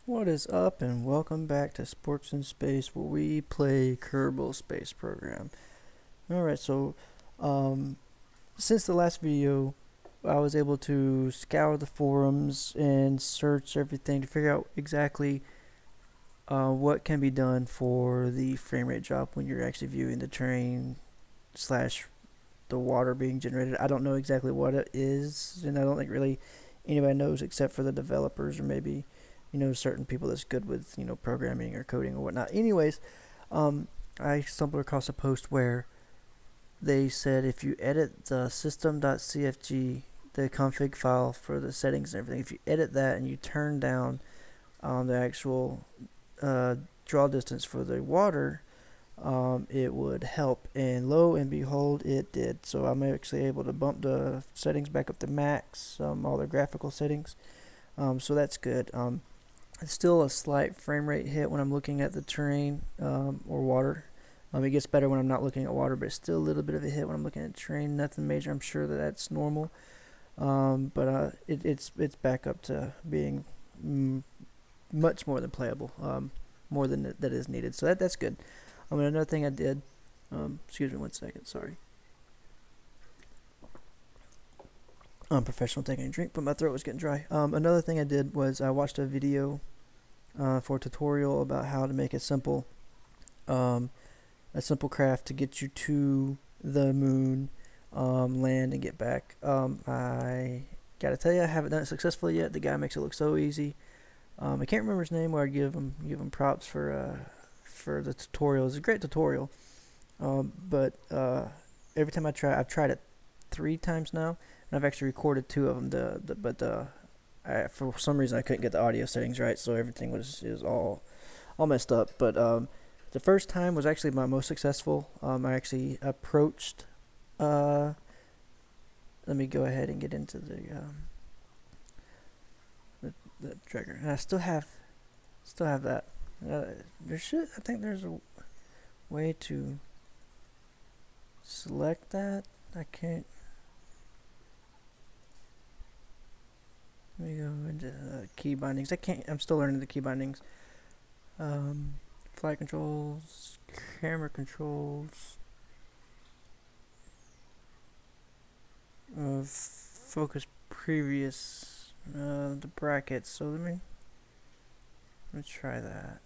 What is up, and welcome back to Sporks in Space, where we play Kerbal Space Program. Alright, so since the last video, I was able to scour the forums and search everything to figure out exactly what can be done for the frame rate drop when you're actually viewing the terrain slash the water being generated. I don't know exactly what it is, and I don't think really anybody knows except for the developers or maybe certain people that's good with programming or coding or whatnot. Anyways, I stumbled across a post where they said if you edit the system.cfg, the config file for the settings and everything, if you edit that and you turn down the actual draw distance for the water, it would help, and lo and behold, it did. So I'm actually able to bump the settings back up to max, all the graphical settings, so that's good. It's still a slight frame rate hit when I'm looking at the terrain or water. It gets better when I'm not looking at water, but it's still a little bit of a hit when I'm looking at terrain. Nothing major. I'm sure that that's normal. But it's back up to being much more than playable, more than that is needed. So that's good. Another thing I did. Excuse me 1 second. Sorry. I'm professional taking a drink, but my throat was getting dry. Another thing I did was I watched a video for a tutorial about how to make a simple craft to get you to the moon, land, and get back. I gotta tell you, I haven't done it successfully yet. The guy makes it look so easy. I can't remember his name, or I'd give him props for the tutorial. It's a great tutorial. But every time I've tried it 3 times now. And I've actually recorded 2 of them. But for some reason I couldn't get the audio settings right, so everything is all messed up. But the first time was actually my most successful. I actually approached. Let me go ahead and get into the trigger, and I still have that. I think there's a way to select that. I can't. Let me go into key bindings. I'm still learning the key bindings. Flight controls, camera controls, focus previous, the brackets. So let me try that.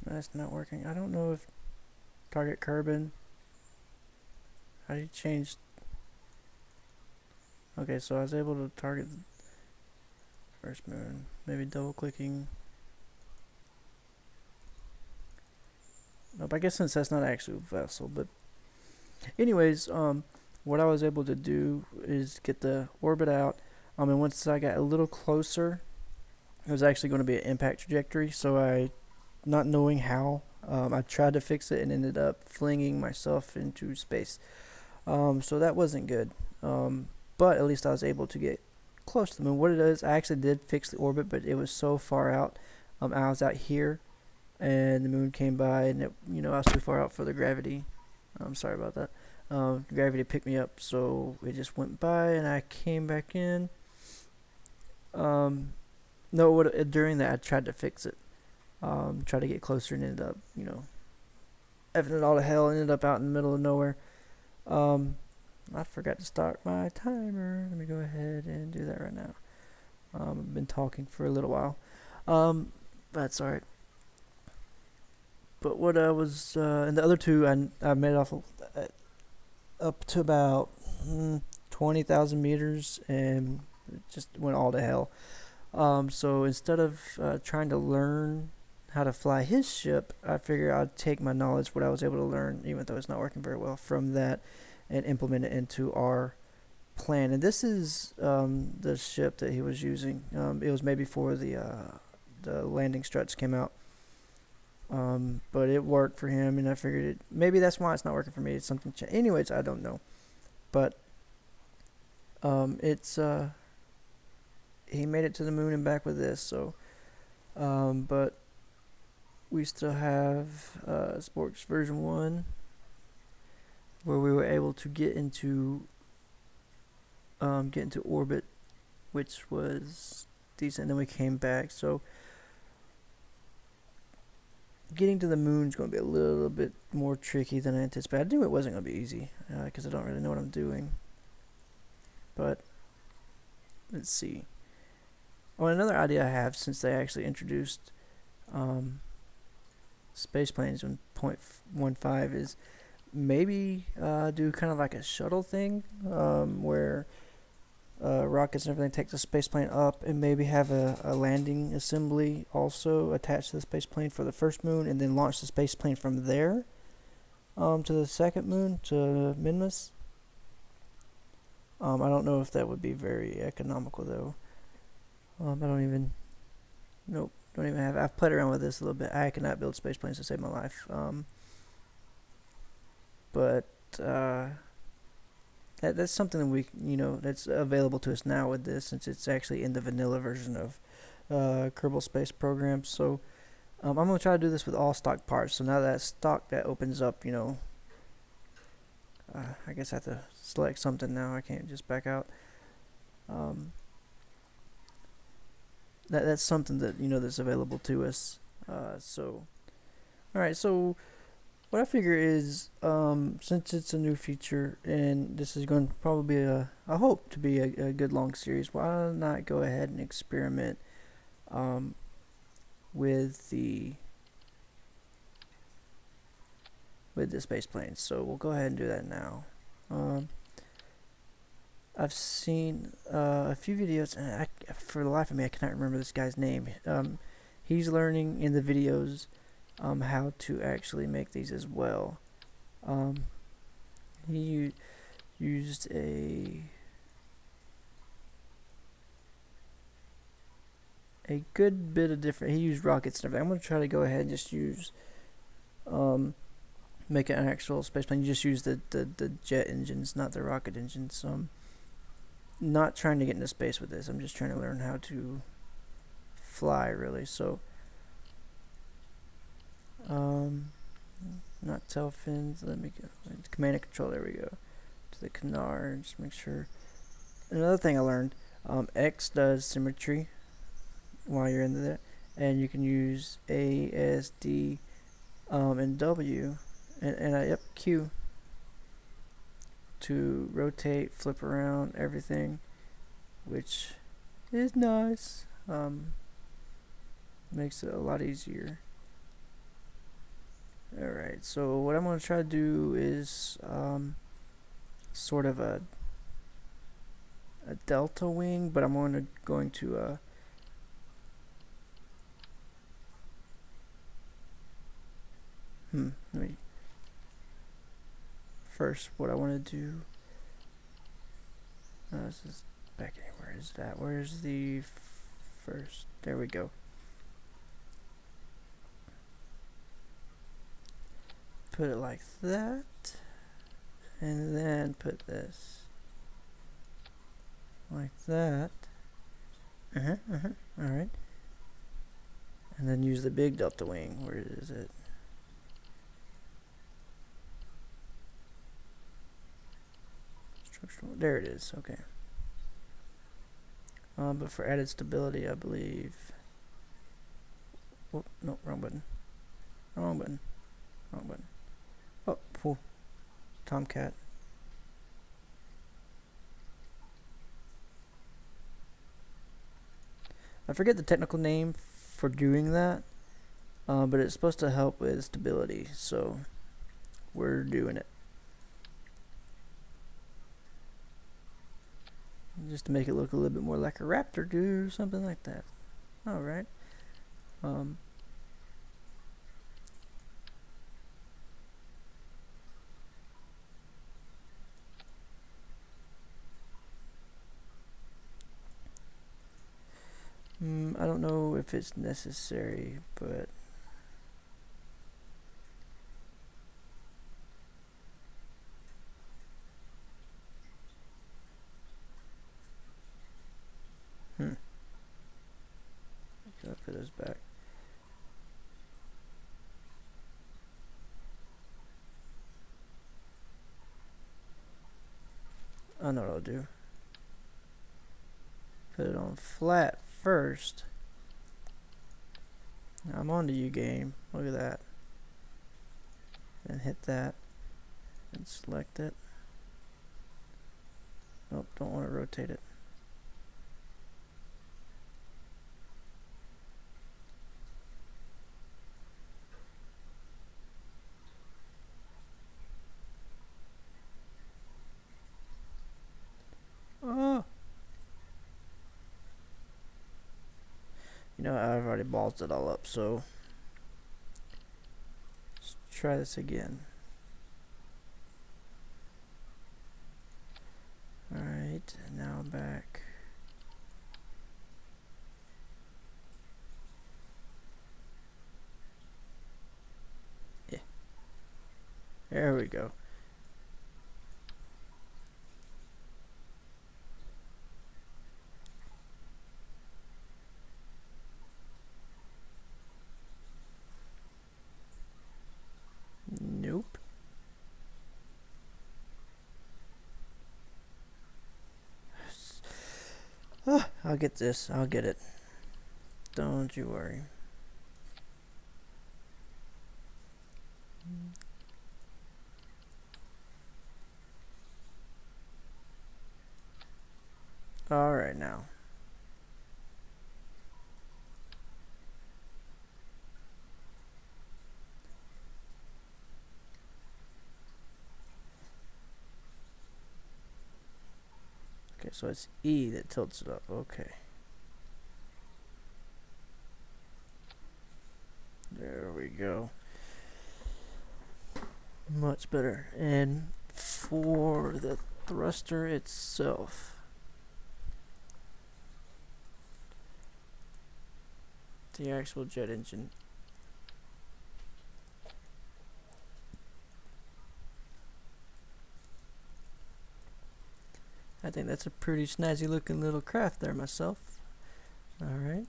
That's not working. I don't know if target Kerbin. How do you change? Okay, so I was able to target the first moon. Maybe double clicking. Nope, I guess since that's not actually a vessel, but anyways, what I was able to do is get the orbit out. And once I got a little closer, it was actually going to be an impact trajectory. So not knowing how, I tried to fix it and ended up flinging myself into space. So that wasn't good, but at least I was able to get close to the moon. What it is, I actually did fix the orbit, but it was so far out. I was out here, and the moon came by, and I was too far out for the gravity. I'm sorry about that. Gravity picked me up, so it just went by, and I came back in. During that I tried to fix it, tried to get closer, and ended up, effing it all to hell. Ended up out in the middle of nowhere. I forgot to start my timer. Let me go ahead and do that right now. I've been talking for a little while. That's alright. But what I was, and the other 2, I made it off up to about 20,000 meters, and it just went all to hell. So instead of trying to learn how to fly his ship, I figured I'd take my knowledge, what I was able to learn, even though it's not working very well, from that, and implement it into our plan. And this is the ship that he was using. It was made before the landing struts came out, but it worked for him, and I figured maybe that's why it's not working for me. It's something. Anyways, I don't know, but he made it to the moon and back with this. So, but we still have Sporks version 1, where we were able to get into get into orbit, which was decent. Then we came back. So getting to the moon is going to be a little bit more tricky than I anticipated. I knew it wasn't going to be easy because I don't really know what I'm doing. But let's see. Oh, another idea I have, since they actually introduced space planes in 0.15, is maybe do kind of like a shuttle thing where rockets and everything take the space plane up, and maybe have a landing assembly also attached to the space plane for the first moon, and then launch the space plane from there to the second moon, to Minmus. I don't know if that would be very economical though. I don't even have. I've played around with this a little bit. I cannot build space planes to save my life. But that's something that we, that's available to us now with this, since it's actually in the vanilla version of Kerbal Space Program. So I'm gonna try to do this with all stock parts. So now that stock that opens up, I guess I have to select something now. I can't just back out. That's something that that's available to us. So, all right. So, what I figure is, since it's a new feature and this is going to probably be I hope to be a good long series, why not go ahead and experiment with the space planes. So we'll go ahead and do that now. I've seen a few videos, and for the life of me, I cannot remember this guy's name. He's learning in the videos how to actually make these as well. He used a good bit of different. He used rockets and everything. I'm going to try to go ahead and just use make an actual space plane. You just use the jet engines, not the rocket engines. Not trying to get into space with this. I'm just trying to learn how to fly, really. So, not tail fins. Let me go. Command and control. There we go. To the canard. Just make sure. Another thing I learned. X does symmetry while you're in there, and you can use A, S, D, and W, and Q to rotate, flip around, everything, which is nice. Makes it a lot easier. Alright, so what I'm going to try to do is sort of a delta wing, but I'm going to let me first, what I want to do, this is back in. Where is that? Where's the first? There we go. Put it like that, and then put this like that. Alright. And then use the big delta wing. Where is it? There it is. Okay. But for added stability, I believe. Oh, no, wrong button. Wrong button. Wrong button. Oh, cool. Tomcat. I forget the technical name for doing that, but it's supposed to help with stability, so we're doing it. Just to make it look a little bit more like a raptor, dude, or something like that. Alright. I don't know if it's necessary, but I'll put those back. I know what I'll do. Put it on flat first. I'm on to you, game. Look at that. And hit that. And select it. Nope, don't want to rotate it. Oh! You know, I've already ballsed it all up, so let's try this again. Alright, now back. Yeah. There we go. Nope. I'll get this. I'll get it. Don't you worry. Alright now. Okay, so it's E that tilts it up. Okay. There we go. Much better. And for the thruster itself, the actual jet engine, I think that's a pretty snazzy looking little craft there myself. Alright.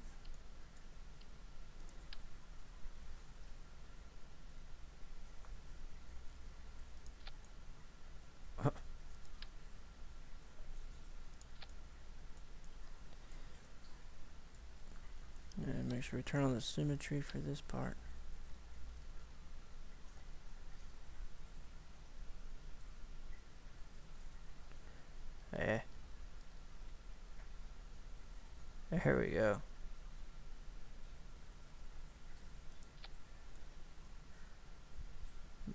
And make sure we turn on the symmetry for this part. There we go.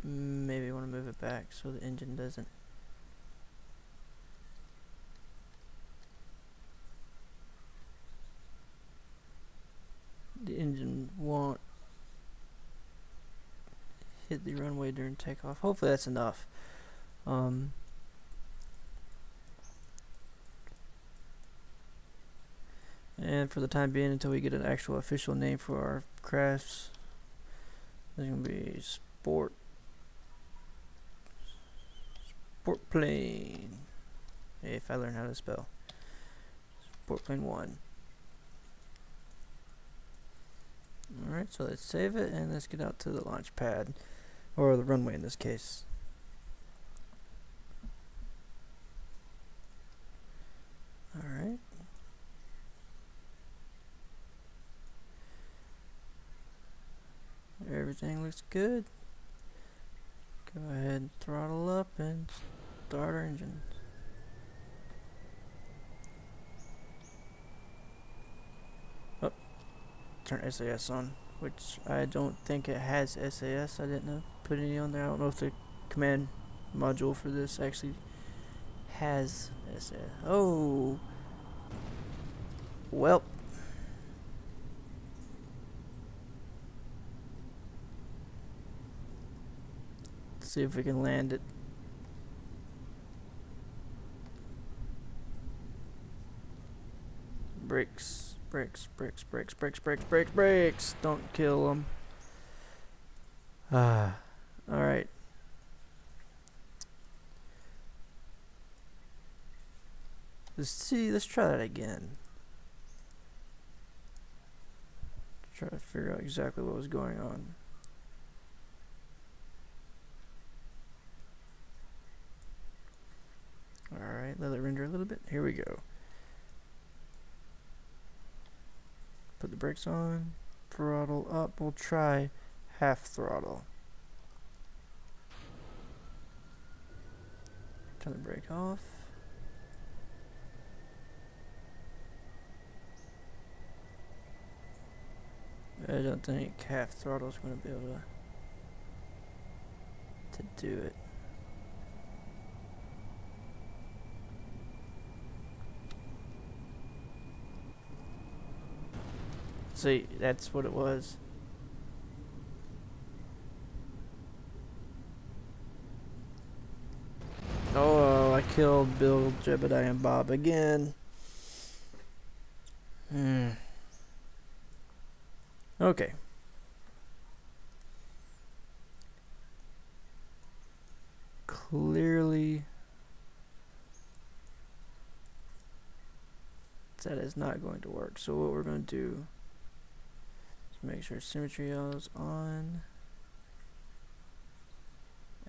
Maybe want to move it back so the engine doesn't. The engine won't hit the runway during takeoff. Hopefully that's enough. And for the time being, until we get an actual official name for our crafts, there's gonna be sport plane. Hey, if I learn how to spell. Sport plane 1. Alright, so let's save it and let's get out to the launch pad, or the runway in this case. Alright. Everything looks good. Go ahead and throttle up and start our engine. Oh, turn SAS on, which I don't think it has SAS. I didn't put any on there. I don't know if the command module for this actually has SAS. Oh, well. See if we can land it. Brakes, brakes, brakes, brakes, brakes, brakes, brakes, brakes. Don't kill them. Alright. Let's try that again. Try to figure out exactly what was going on. Alright, let it render a little bit. Here we go. Put the brakes on. Throttle up. We'll try half throttle. Turn the brake off. I don't think half throttle is going to be able to do it. See, that's what it was. Oh, I killed Bill, Jebediah, and Bob again. Okay. Clearly, that is not going to work. So what we're going to do is make sure symmetry is on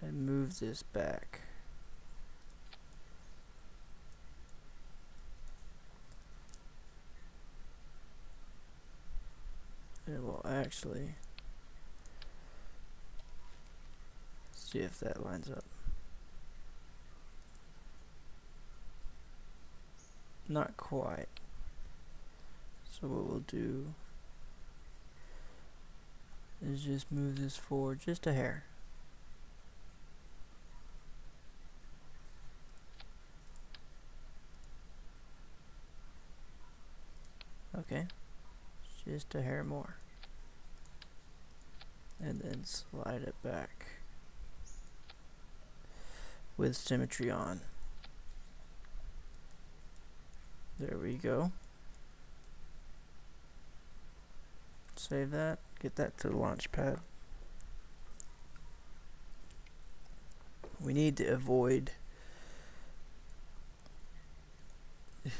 and move this back. And we'll actually see if that lines up. Not quite. So what we'll do is just move this forward just a hair. Okay. Just a hair more. And then slide it back with symmetry on. There we go. Save that. Get that to the launch pad. We need to avoid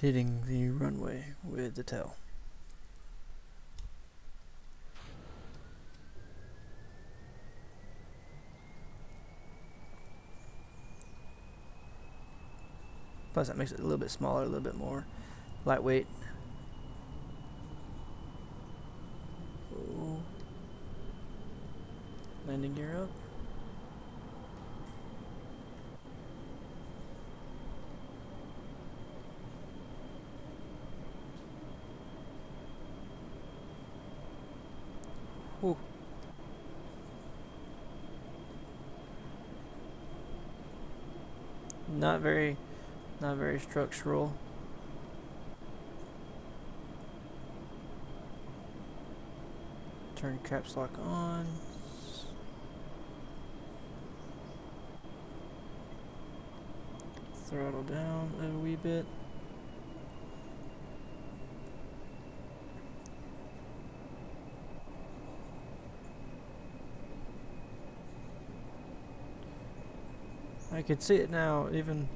hitting the runway with the tail. Plus that makes it a little bit smaller, a little bit more lightweight. Oh. Landing gear up. Ooh. Not very structural. Turn caps lock on. Throttle down a wee bit. I can see it now, even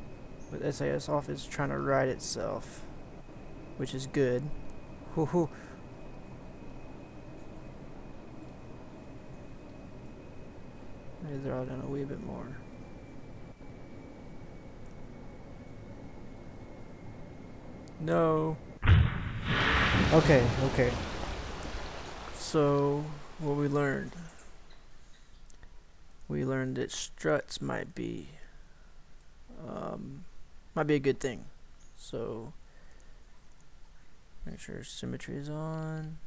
with SAS off, it's trying to right itself, which is good. Woohoo! Maybe they're all down a wee bit more. No. Okay. So what we learned that struts might be a good thing. So make sure symmetry is on.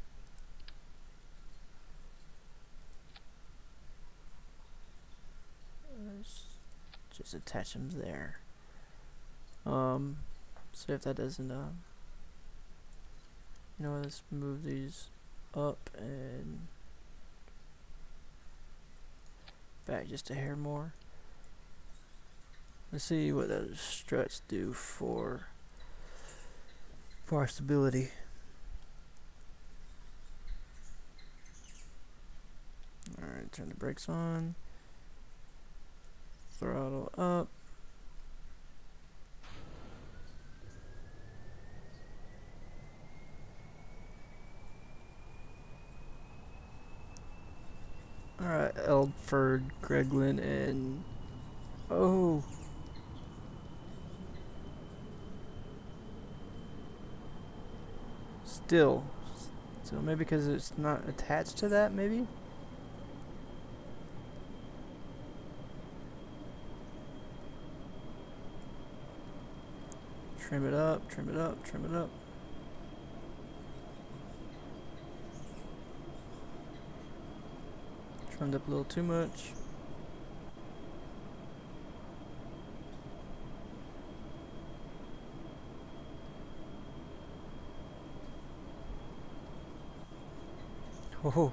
Just attach them there. See if that doesn't you know, let's move these up and back just a hair more. Let's see what those struts do for our stability. Alright, turn the brakes on. Throttle up. Alright, Elford, Greglin, and oh, So maybe because it's not attached to that, maybe? Trim it up, trim it up, trim it up. Trimmed up a little too much. Oh.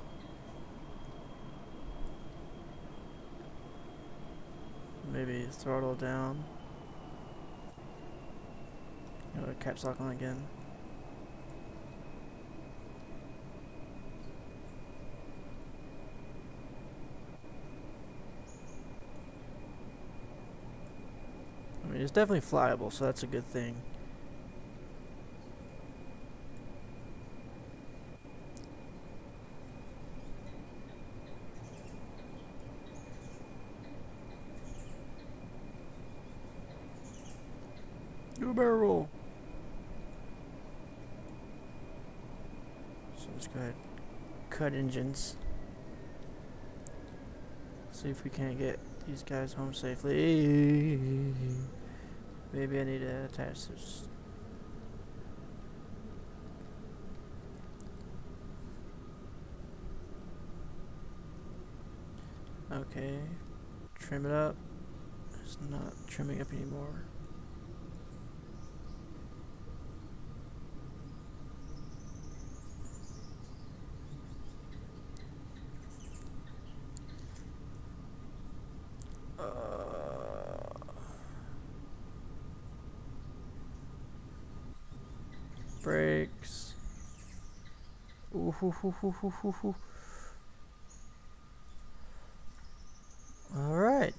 Maybe throttle down. Caps lock on again. I mean, it's definitely flyable, so that's a good thing. Do a barrel roll. So let's go ahead, cut engines. See if we can't get these guys home safely. Maybe I need to attach this. Okay, trim it up. It's not trimming up anymore. Brakes. Ooh, hoo, hoo, hoo, hoo, hoo, hoo. All right.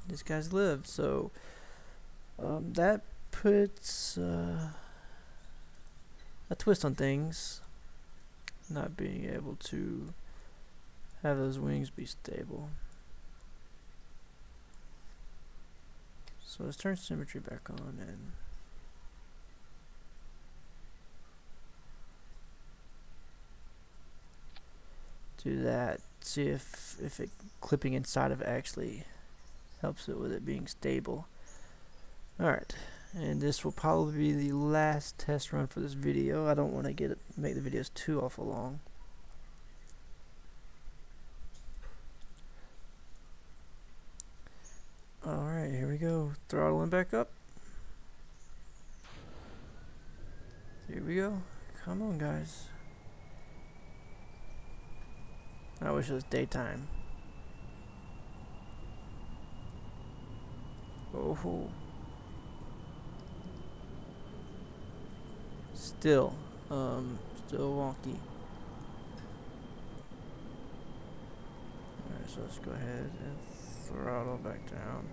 These guys lived, so that puts a twist on things. Not being able to have those wings be stable. So let's turn symmetry back on and do that. See if it clipping inside of it actually helps it with it being stable. Alright, and this will probably be the last test run for this video. I don't want to make the videos too awful long. Alright, here we go. Throttling back up. Here we go. Come on, guys. I wish it was daytime. Oh. Still wonky. Alright, so let's go ahead and throttle back down.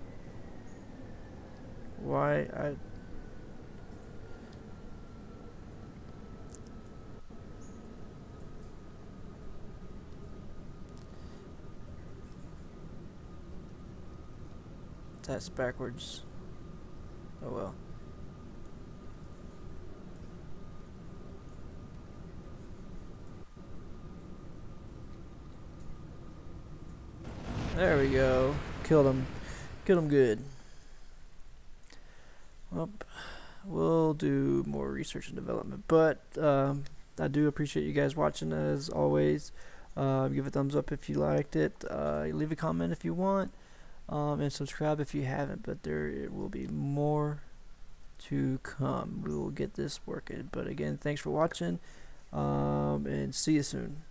That's backwards. Oh well. There we go. Killed him. Killed him good. Well, we'll do more research and development. But I do appreciate you guys watching as always. Give a thumbs up if you liked it. Leave a comment if you want. And subscribe if you haven't, but there will be more to come. We will get this working. But again, thanks for watching, and see you soon.